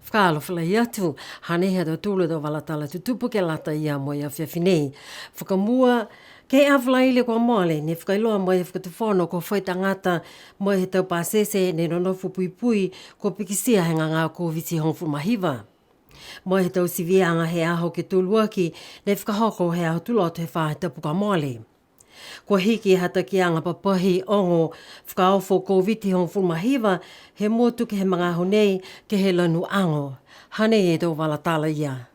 Whakaalo whalai atu, hane hea tau tūle tau walatala tutupu ke lata ia mo ia whiawhinei. Whakamua, ke awhalai le kua moale, ne whakailoa mo ia whakatuwhono ko whai tangata mo he tau pāsese ne nonofu pui pui ko pikisia henga ngā ko visi hongfu mahiwa. Mo he tau sivianga he aho ke tūluaki, ne whakahoko he aho tuloto he whahe tapu kua moale. Ko hiki hata ki anga papahi ongo whakaofo ko viti hong fulmahiwa he motu ke he mga honei ke he lanu ango. Hane e tau wala tala ia.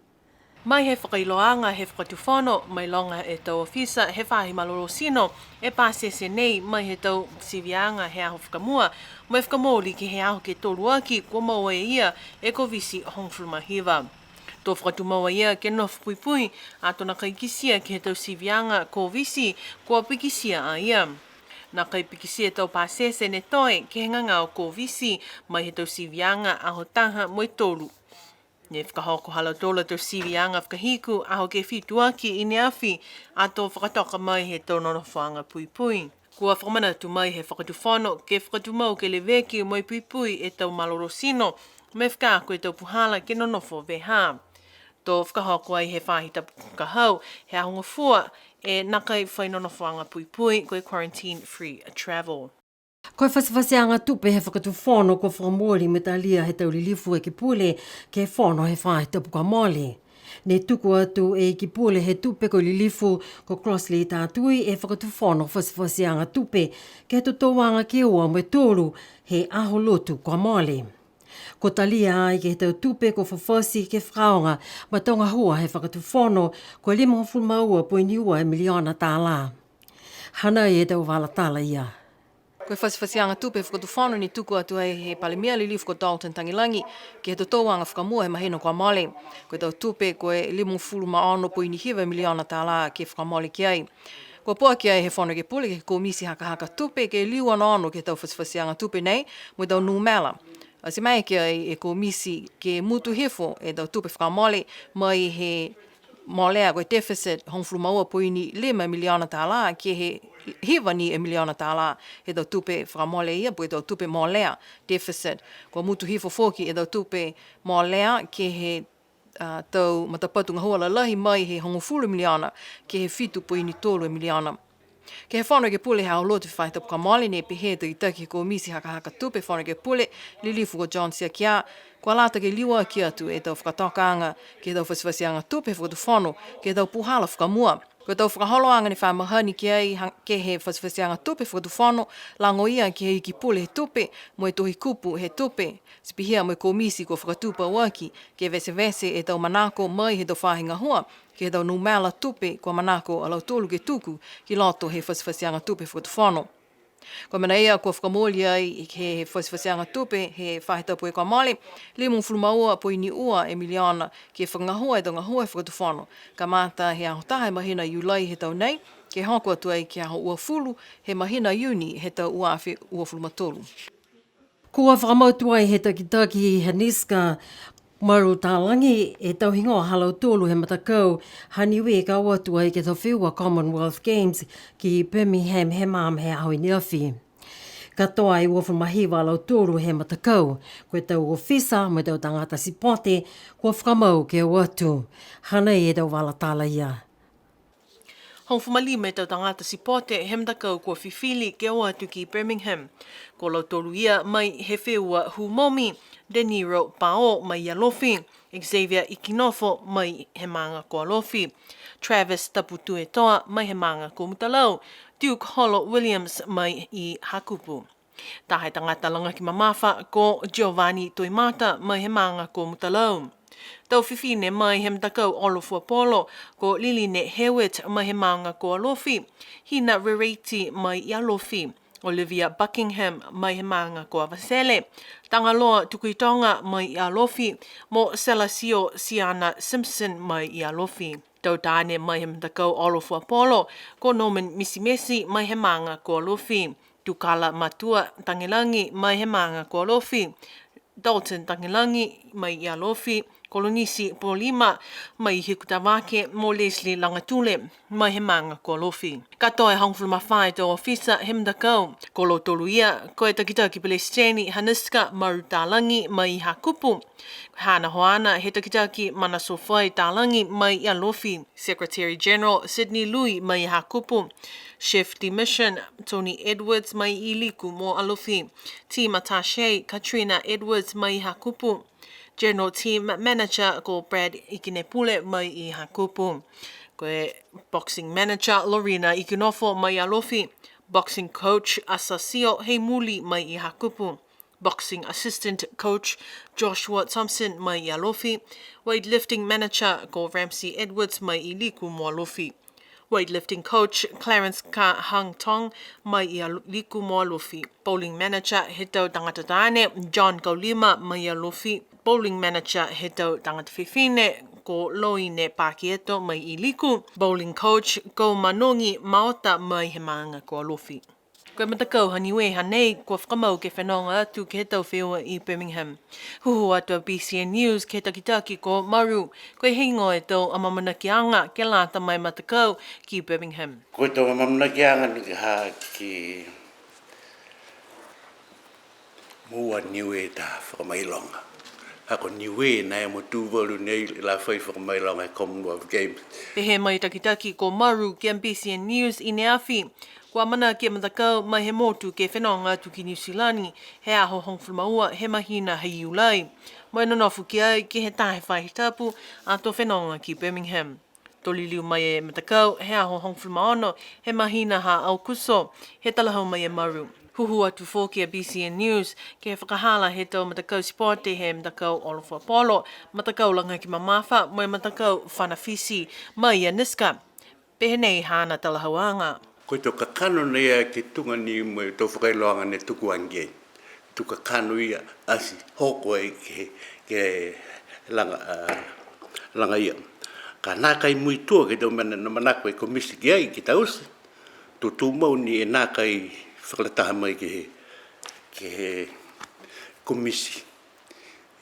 Mai he whakailoanga he whakatuwhono mai longa e tau ofisa he whahi maloro sino e pāsese nei mai he tau sivianga he aho whakamua mai whakamoli ki he aho ke tōruaki kua maua e ia e ko visi hong fulmahiwa. Tō whakatumaua ia ke nofu pui pui a tōna kaikisia ki he tau sivianga ko visi kua pikisia a ia. Nā kai pikisia tau pāsese ne toi ke henga ngā ko visi mai he tau sivianga aho taha moi tōru. Ne whakahoko hala tōla tau sivianga whakahiku aho ke whituaki i ne awhi a tō whakatoka mai he tau nonowhanga pui pui. Kua whakamana tu mai he whakatuwhono ke whakatumau ke le veki moi pui pui e tau maloro sino me whakaako e tau puhala ke nonofo veha. Tō whakahoko ai he whahita kahau he ahonga fua e nakai whainonowhanga pui pui koe quarantine free travel. Koe whasiwhasianga tupe he whakatu whono ko whakamori me talia he tau lilifu e ki pule ke whono he whahe tapu ka mole. Ne tuku atu e ki pule he tupe ko lilifu ko Crossley tātui e whakatu whono whasiwhasianga tupe ke he tutouanga ki ua me tōru he aho lotu kwa mole. Ko talia ai ke he tau tupe ko whawhasi ke whakaonga ma tonga hua he whakatu whono ko 5.2 miliona tā la. Hana e tau wala tala ia. Koe whasiwhasianga tupe whakatu whanu ni tuku atu ai he palemia lilifu ko Dalton Tangilangi ki he tōwanga whakamua he mahino kua mole. Koe tau tupe koe 5.2 miliona tā la ke whakamole ki ai. Ko poa ki ai he whanu ke pule ke komisi haka tupe ke liu ano ke tau whasiwhasianga tupe nei mo tau numela. Se mai ki ai e komisi ke mutu hefo e tau tupe whakamole mai he molea koe deficit hongflumaua poini 5 miliona tā la ke he hiwa ni miliona tā la he tau tupe whakamole ia po e tau tupe molea deficit. Ko mutu hefo foki e tau tupe molea ke he tau matapatu ngahua lalahi mai he hongofulu miliona ke he 7.3 miliona. Ke he whano ke pule hao lotu whai tapu ka mole ne pe he tui taki ko misi haka tupe whano ke pule lilifu ko John Siakia kua lata ke liwa ki atu e tau whakatokanga ke tau whasiwhasianga tupe whakatu whano ke tau puhala whakamua. Ko tau whakaholoanga ni whamahani ki ai ke he whasiwhasianga tupe whakatu whano lango ia ki he iki pule he tupe mo e tohi kupu he tupe. Sipihia mo e komisi ko whakatupa waki ke vese e tau manako mai he tau whahinga hua ke tau numela tupe kua manako alau tolu ke tuku ki loto he whasiwhasianga tupe whakatu whano. Ko mena ia kua whakamoli ai he whasiwhasianga tupe he whahitapu e kua male, 5.2 miliona ke whangahua e tau ngahua e whakatu whano. Ka mata he aho taha he mahina iulai he tau nei, ke hoko atu ai ke aho ua fulu he mahina iuni he tau uawhi ua fulu matolu. Kua whakamautu ai he taki he niska maru tālangi e tau hingoa halau tōlu he matakau haniwe ka watu ai ke tau whiua Commonwealth Games ki Birmingham he maam he aho i Niawhi. Katoa i uofu mahiwa alau tōlu he matakau, koe tau ofisa me tau tangata sipote kua whakamau ke watu. Hana e tau wala tala ia. Hongfumali me tau tangata sipote he mtakau kua whiwhili ke o atu ki Birmingham. Ko lau tolu ia mai he whiua Humomi, De Niro Pao mai Alofi, Xavier Ikinofo mai he manga ko Alofi, Travis Taputu e Toa mai he manga ko Mutalau, Duke Holo Williams mai I Hakupu. Tahai tangata langa ki mamafa ko Giovanni Toimata mai he manga ko Mutalau. Tau whiwhine mai he mtakau Olofua Polo ko Liline Hewitt mai he manga ko Alofi, Hina Rereti mai I Alofi, Olivia Buckingham mai he manga ko Avasele, Tangaloa Tukuitonga mai I Alofi, mo Selasio Siana Simpson mai I Alofi. Tau tāne mai he mtakau Olofua Polo ko Norman Misimesi mai he manga ko Alofi, Tukala Matua Tangilangi mai he manga ko Alofi, Dalton Tangilangi mai I Alofi, Kolonisi Polima, mai Hikutawake, mo Leslie Langatule, mai he manga ko lofi. Katoa e hongfulma whae to ofisa hemdakau, ko lo toluia, ko e takitaki Palestini Haniska Marutalangi mai hakupu. Hana hoana he takitaki mana sofai talangi mai ia lofi. Secretary General Sydney Lui mai hakupu. Chef de Mission Tony Edwards mai iliku mo alofi. Team Attaché Katrina Edwards mai hakupu. General Team Manager ko Brad Ikinepule mai I hakupu. Ko Boxing Manager Lorena Ikinofo mai alofi. Boxing Coach Asasio Heimuli mai I hakupu. Boxing Assistant Coach Joshua Thompson mai I alofi. Weightlifting Manager ko Ramsey Edwards mai iliku mo alofi. Weightlifting coach Clarence Ka Hang Tong mai I liku mo alofi. Bowling manager Hito Tangatatane John Kaulima mai I alofi. Bowling manager Hito Tangatafifine ko Loine Pakieto mai I liku. Bowling coach Ko Manongi Maota mai he manga ko alofi. Koe matakau haniwe hanei kua whakamau ke whanonga atu ke he tau whiua I Birmingham. Huhu atua BCN News ke takitaki ko Maru. Koe hingo e tau amamana ki anga ke lata mai matakau ki Birmingham. Koe tau amamana ki anga ni ha ki mua niwe ta whakamailonga. Hako niwe na e mo tūwaru nei la whai whakamailonga Commonwealth Games. Pehe mai takitaki ko Maru ki BCN News I ne awhi. Kua mana ke matakau mai he motu ke whenonga atu ki New Zealand, he aho hongwhamaua he mahina hei ulai. Mai nonofu ki ai ki he tahe whai tapu a to whenonga ki Birmingham. Toliliu mai e matakau he aho hongwhamaono he mahina ha au kuso, he talahau mai e Maru. Huhu atu fōki a BCN News ke whakahala he tau matakau sporte he matakau Olafua Polo, matakau langa ki mamafa, mai matakau whanawhisi mai a Niska. Pehe nei hana talahauanga. Koe tau kakano nei a ke tunga ni mo tau whakailoanga ne tuku angei. Tu kakano ia asi hoko e ke langa ia. Ka nā kai mui tua ke tau mana na manako e komisi ki ai ki tausi. Tu tūmau ni e nā kai whakalataha mai ke komisi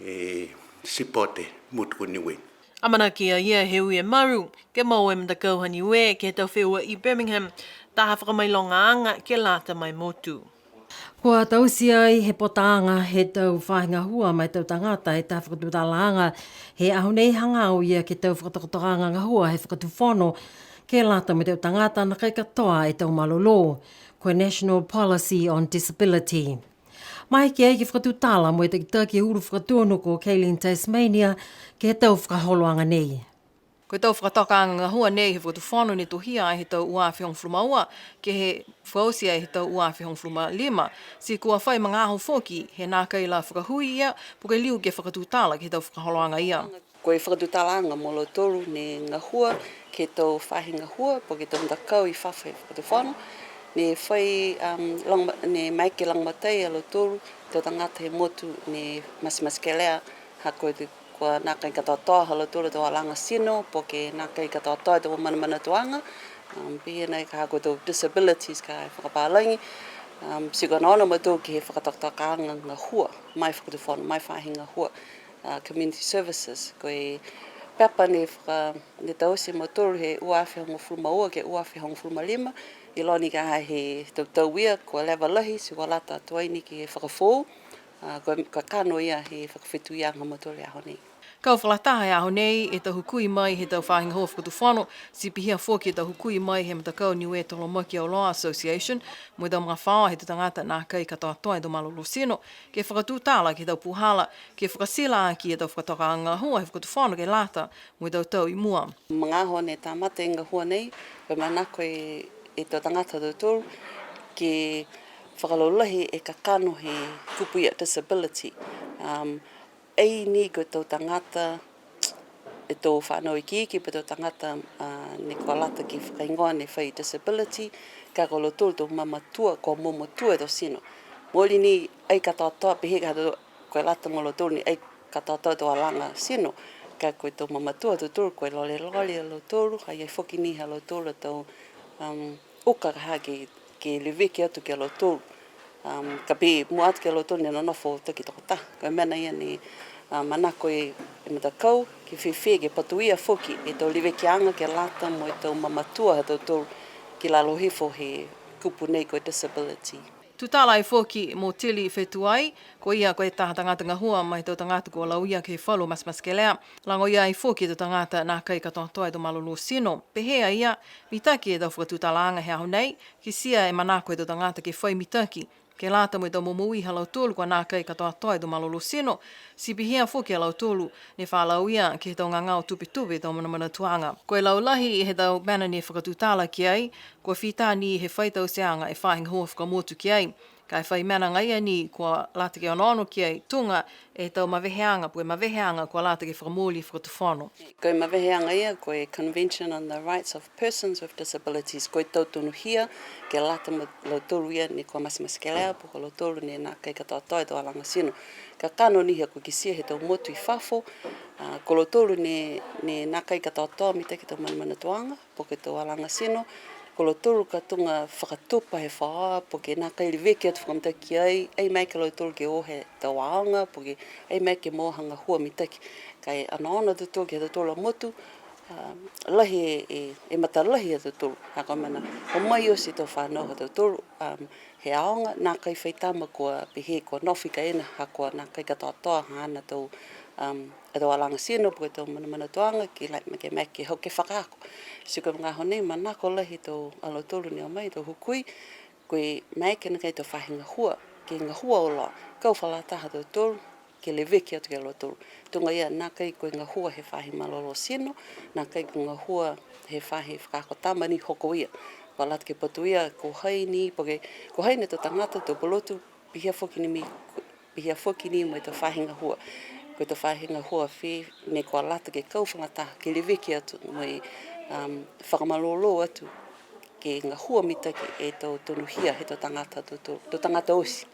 e sipote mutuku niwe. Amana ki a ia he ui e Maru, ke mau e mtakau haniwe ke he tau whiua I Birmingham, taha whakamailonga anga ke lata mai motu. Kua tausi ai he potaanga he tau whahinga hua mai tau tangata he taha whakatutalaanga he ahu nei hanga au ia ke tau whakatokotoanga ngā hua he whakatuwhono ke lata mai tau tangata na kai katoa e tau malolo, koe National Policy on Disability. Mai ke ai ki whakatutala mo e te huru whakatuonoko Kaylin Tasmania ke he tau whakaholoanga nei. Koe tau whakatakaanga ngā hua nei he whakatuwhono ni tohia ai he tau uawhi hongfluma ua, ke he whausia he tau uawhi hongfluma lima. Si kua whai mga aho whoki he nā kai la whakahui ia, puke liu ke whakatutala ke he tau whakaholoanga ia. Koe whakatutalanga mo lo toru ne ngā hua, ke tau whahi ngā hua, po ke tau ndakau I whawhai whakatuwhono. Ne whai ne maike langmatai a lo toru, tau tangata he motu ne masimaskelea, ha koe te kua nā kai katoa halo tūra tō alanga sino, po ke nā kai katoa tō mana tuanga, pia nei ka hako tō disabilities ka whakapālangi, siko nōna ma tō ki he whakatoktokaanga ngā hua, mai whakatuwhono, mai whahi ngā hua, community services, koe pepa ne tausi ma tōru he uawhi hongofuluma ua ke uawhi hongofuluma lima, I loni ka he tauia, kua lewa lahi, siko lata tuaini ki he whakafou, koe kano ia he whakawhitu ianga ma tōru aho nei. Kau whalataha e aho nei e tau hukui mai he tau whahinga hoa whakatuwhono, si pihia fōki e tau hukui mai he matakau Niue Tolomoki Aoloa Association, mo i tau mga whaoa he te tangata nā kai katoa toa e tau malolo sino, ke whakatūtala ke tau puhala, ke whakasila ki e tau whakatoka ngā hua he whakatuwhono ke lata, mo i tau I mua. Mga aho ne tā mate ngā hua nei, pe manako e tau tangata tau tōru, ke whakalolahi e kakano he kupu ia disability. Ei ni ko tau tangata e tō whanau I ki pe tau tangata ne kua lata ki whakaingoa ne whai disability, ka ko lo tōru tō mamatua, ko momotua e tō sino. Mōli ni ei katoa pehe ka koe lata mo lo tōru ni ei katoa tō alanga sino, ka koe tō mamatua tō tōru, koe lole lo tōru, hai ei whoki ni ha lo tōru tō uka ka ke leweke atu ke lo tōru. Ka pe mua atu ke lo tōru ne nonofo taki toko ta, koe mena ia ni manako e matakau, ke whiwhi, ke patuia whoki, e tau liwe ki anga ke lata mo e tau mamatua he tau tau ki lalo hifo he kupu nei koe disability. Tutala i whoki mō tili whetuai, ko ia koe taha tangata ngahua mai tau tangata ko lauia ke whalu mas ke lea. Lango ia i whoki tau tangata nā kai katoa e tau malolo sino. Pehea ia, mitaki e tau whakatutala anga he aho nei, ki sia e manako e tau tangata ke whai mitaki. Ke lata mo i tau momui halau tolu kua nā kai katoa e tau malolo sino, si pihea whoki halau tolu, ne whalau ia ke he tau ngangau tupi tau mana tuanga. Koe lau lahi he tau mana ne whakatutala ki ai, kua whita ni he whaitau seanga e whahinga hoa whakamotu ki ai. Kai whai mana ngai ani kua lata ke ono ki ai tunga e tau maweheanga, pue maweheanga kua lata ke whakamoli whakatuwhano. Koe maweheanga ia, koe Convention on the Rights of Persons with Disabilities, koe tau tonu hia, ke lata mo lau tolu ia ni kua masimasi ke lea, puka lau tolu ni nā kai katoa toi tau alanga sino. Ka kano ni hia koe ki sia he tau motu i whafo, ko lau tolu ni nā kai katoa toi mi te ki tau mana tuanga, puka tau alanga sino, ko lau tolu ka tunga whakatupa he whaa, puke nā kai liweke atu whakamtaki ai mai ka lau tolu ke ohe tau aanga, puke ai mai ke mohanga hua mitaki. Kai ana tu tolu ke tau tolu motu, lahi e matalahi tau tolu. Haka mana, o mai o si tau whanau tau tolu, he aonga, nā kai whaitama kua pehe, kua nofi ka ena, hakoa nā kai katoa toa, hana tau e tau alanga sino, puke tau mana tuanga, ki ke mai ke hau ke whakaako. Siko ngā honei, manako lahi tau alo tolu ni o mai, tau hukui, koe mai ke nakai tau whahinga hua, ke ngā hua o loa, kau whalataha tau tolu, ke le weki atu ke alo tolu. Tunga ia, nā kai koe ngā hua he whahi malolo sino, nā kai koe ngā hua he whahi whakako tamani hoko ia. Kua lata ke patu ia, ko haini, poke, ko haini tau tangata tau polotu, pihia whoki ni mo i tau whahinga hua. Koe tau whahinga hua whi, ne kua lata ke kau whangataha, ke le weki atu, mo i whakamalolo atu, ke ngā hua mitaki e tau tonuhia he tau tangata osi.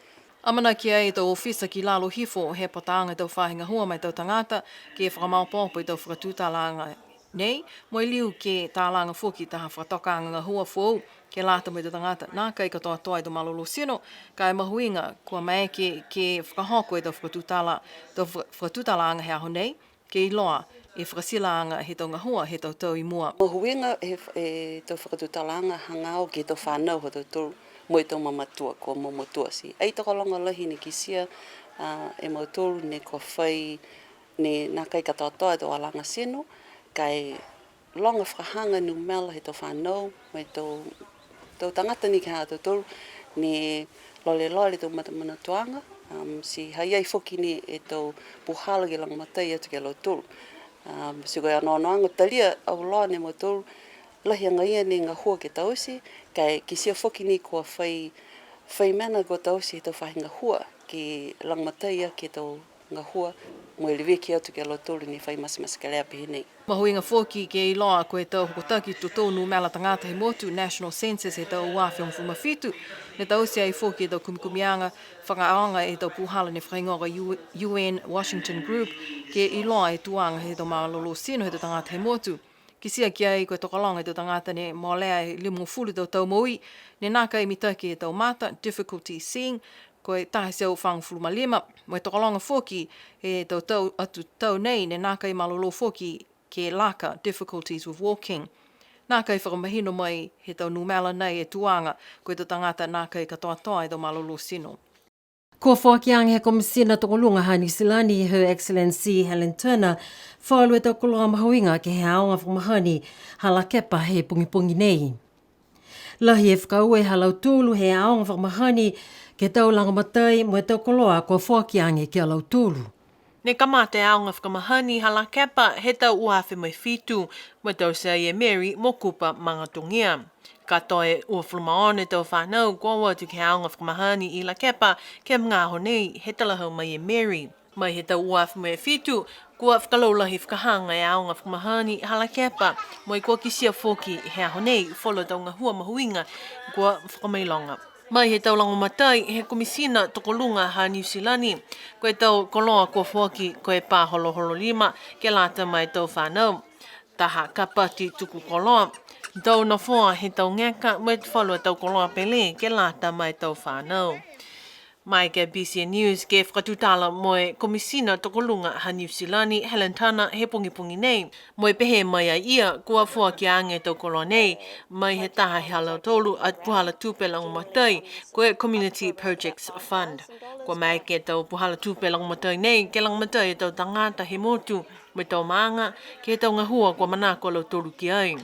Amana ki ai tau ofisa ki lalo hifo he pataanga tau whahinga hua mai tau tangata ke whakamaupopo i tau whakatūtalanga nei, mo i liu ke tālanga whoki taha whakatokanga ngā hua whou ke lata mai tau tangata nā kai katoa toa i tau malolo sino, kai mahuinga kua mai ke whakahoko i tau whakatūtalanga he aho nei, ke i loa e whakasilaanga he tau ngahua he tau i mua. Mahuinga e tau whakatūtalanga hangao ke tau whanau ho tau tolu, mo i tau mamatua, kua mamatua si. Ei toko longa lahi ni ki sia e mautolu ne kua whai ne nā kai katoa toa e tau alanga sino, kai longa whakahanga nu mela he tau whanau, mo i tau tangata ni ki haa tau tolu, ne lole tau mana tuanga, si haiai whoki ni e tau puhala ke langa matai atu ke lau tolu. Si koe anoanga talia au loa ne mautolu, lahi anga ia ne ngā hua ke tausi, kai ki sia whoki ni kua whai mana kua tausi he tau whahinga hua, ki langmatai ia ke tau ngā hua, mo i liweki atu ke alo tolu ni whai masimasi ka lea pihi nei. Mahuinga whoki ke i loa koe tau hukotaki tu tonu mela tangata he motu National Census he tau uawhi whitu, ne tausi ai whoki e tau kumikumianga, whakaanga e tau puhala ne whaingoga UN Washington Group, ke i loa e tuanga he tau malolo sino he tau tangata he motu. Ki sia ki ai koe tokalonga e tau tangata ne moalea e limu fulu tau maui, ne nā kai mitaki e tau mata, difficulty seeing, koe tahe seu whangfulu malima, mo e tokalonga whoki e tau nei ne nā kai malolo whoki ke laka, difficulties with walking. Nā kai whakamahino mai he tau numela nei e tuanga koe tau tangata nā kai katoa toa e tau malolo sino. Ko whakiang he komisina toko lunga hani silani Her Excellency Helen Turner, whalu e toko loa mahuinga ke he aonga whamahani hala kepa he pungipungi nei. Lahi e whakau e halau tūlu he aonga whamahani ke tau langamatai mo e toko loa ko whakiang e ke alau tūlu. Ne kamate aonga whakamahani hala kepa he tau uawhi mai whitu, mo tau sa e Mary mo kupa mangatungia. Ka toe ua whulumaone tau whanau kua watu ke aonga whakamahani i la kepa ke mga honei he talahau mai e Mary. Mai he tau uawhi mai whitu, kua whakalaulahi whakahanga e aonga whakamahani hala kepa, mo i kua kisia whoki he honei wholo tau ngā hua mahuinga kua whakamailonga. Mai he tau langomatai he komisina toko lunga ha New Zealand, koe tau koloa kua whoki koe pā holo lima ke lata mai tau whanau. Taha kapati tuku koloa. Tau na whoa he tau ngeka, mo e te whalua tau koloa pele ke lata mai tau whanau. Mai ke BCN News ke whakatutala moe komisina tokolunga ha New Zealani Helen Tana he pungi nei. Moe pehe mai a ia kua fua ki ange tokolo nei. Mai he taha he halau tolu at puhala tupe langu matai koe Community Projects Fund. Kua mai ke tau puhala tupe langu matai nei ke langu matai e tau tangata he motu me tau maanga ke tau ngahua kua manako lau tolu ki ai.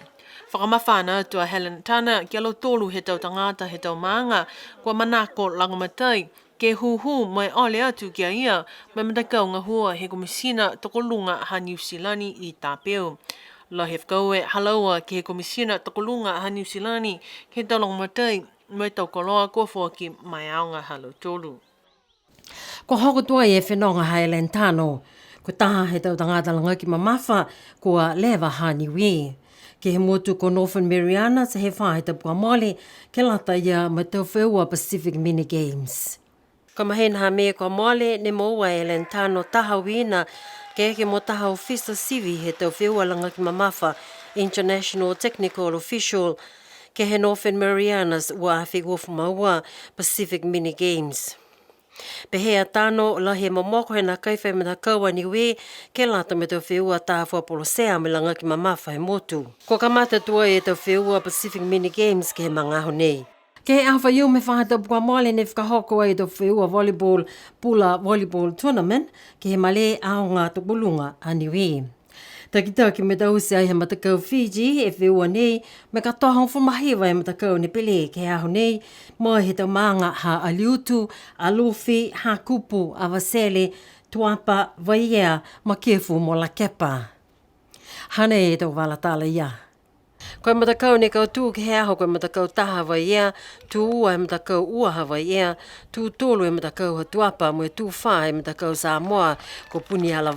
Whakamawhana atua Helen Tana ki alo tolu he tau tangata he tau maanga kua manako langu matai ke huhu mai ole atu kia ia mai matakau ngahua he komisina tokolunga ha New Zealani I tāpeu. La he whakaue halaua ke he komisina tokolunga ha New Zealani ke tau langu matai mai tau koloa kua fuaki mai aonga halo tolu. Ko hoko tua e whenonga ha Helen Tano, ko taha he tau tangata langa ki mamafa kua lewa haniwi. Ke he motu ko Northern Mariana se he whahita pua mole ke lata ia mai tau wheua Pacific Mini Games. Ka mahena ha mea kua mole ne moua Helen Tano taha wina ke mo taha ofisa sivi he tau wheua langa ki mamafa International Technical Official ke he Northern Marianas ua awhi wofu maua Pacific Mini Games. Pehea tano la he momoko he na kaiwhai me na kaua ni we ke lata me tau wheua taha whapolosea me langa ki mamafa he motu. Ko kamata tua e tau wheua Pacific Mini Games ke he mangaho nei. Ke he awha iu me whahata pua mole ne whakahoko ai tau wheua volleyball pula volleyball tournament ke he male aonga tupulunga aniwi. Takitaki me tausi ai he matakau Fiji e wheua nei me katoa hong whumahiwa e matakau ne pele ke aho nei mo he tau maanga ha Aliutu, Alufi, ha Kupu, Avasele, Tuapa, Vaiea, Makefu mo la kepa. Hane e tau walatala ia. Koe matakau ne kau tū ke he aho koe matakau taha Vaiea, tū ua e matakau ua ha Vaiea, tū tolu e matakau ha Tuapa, mo e tū wha e matakau Samoa ko puni ala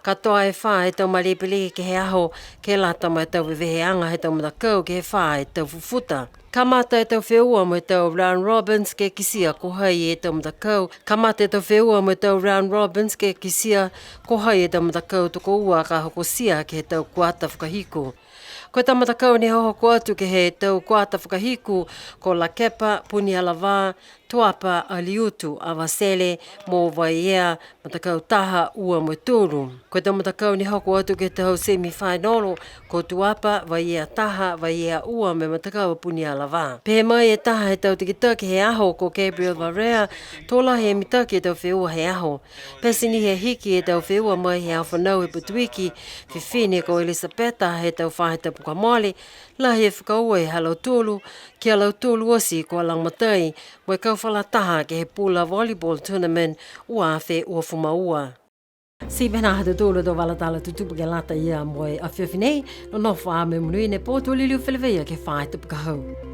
Katoa e wha he tau malepele ke he aho ke lata mai tau weweheanga he tau matakau ke he wha he tau fufuta. Kamata e tau wheua mo e tau Round Robins ke kisia ko hai e tau matakau. Kamata e tau wheua mo e tau Round Robins ke kisia ko hai e tau matakau toko ua ka hoko sia ke he tau kuata whakahiku. Ko tau matakau ne hohoko atu ke he tau kuata whakahiku ko La Kepa, Puni Alava, Tuapa, Aliutu, Avasele, mo Vaiea, matakau taha ua mo tūru. Ko tau matakau ne hoko atu ke tau semi-finalo ko Tuapa, Vaiea taha, Vaiea ua me matakau Puni Alava. Pehe mai e taha he tau tikitaki he aho ko Gabriel Varea, tola he mitaki e tau wheua he aho. Pesini he hiki e tau wheua mai he awhanau e Putuiki, Fifine ko Elisabeta he tau whahita puka mole, la he whakaua e halau tolu, ki halau tolu osi ko alang matai, mo e kauwhala taha ke he pula volleyball tournament ua awhi ua fumaua. Si pena hata tolu do walatala tutupu ke lata ia mo e awhiawhi nei, no nofa a me munui ne pōtu liu whileweia ke whahita puka hau.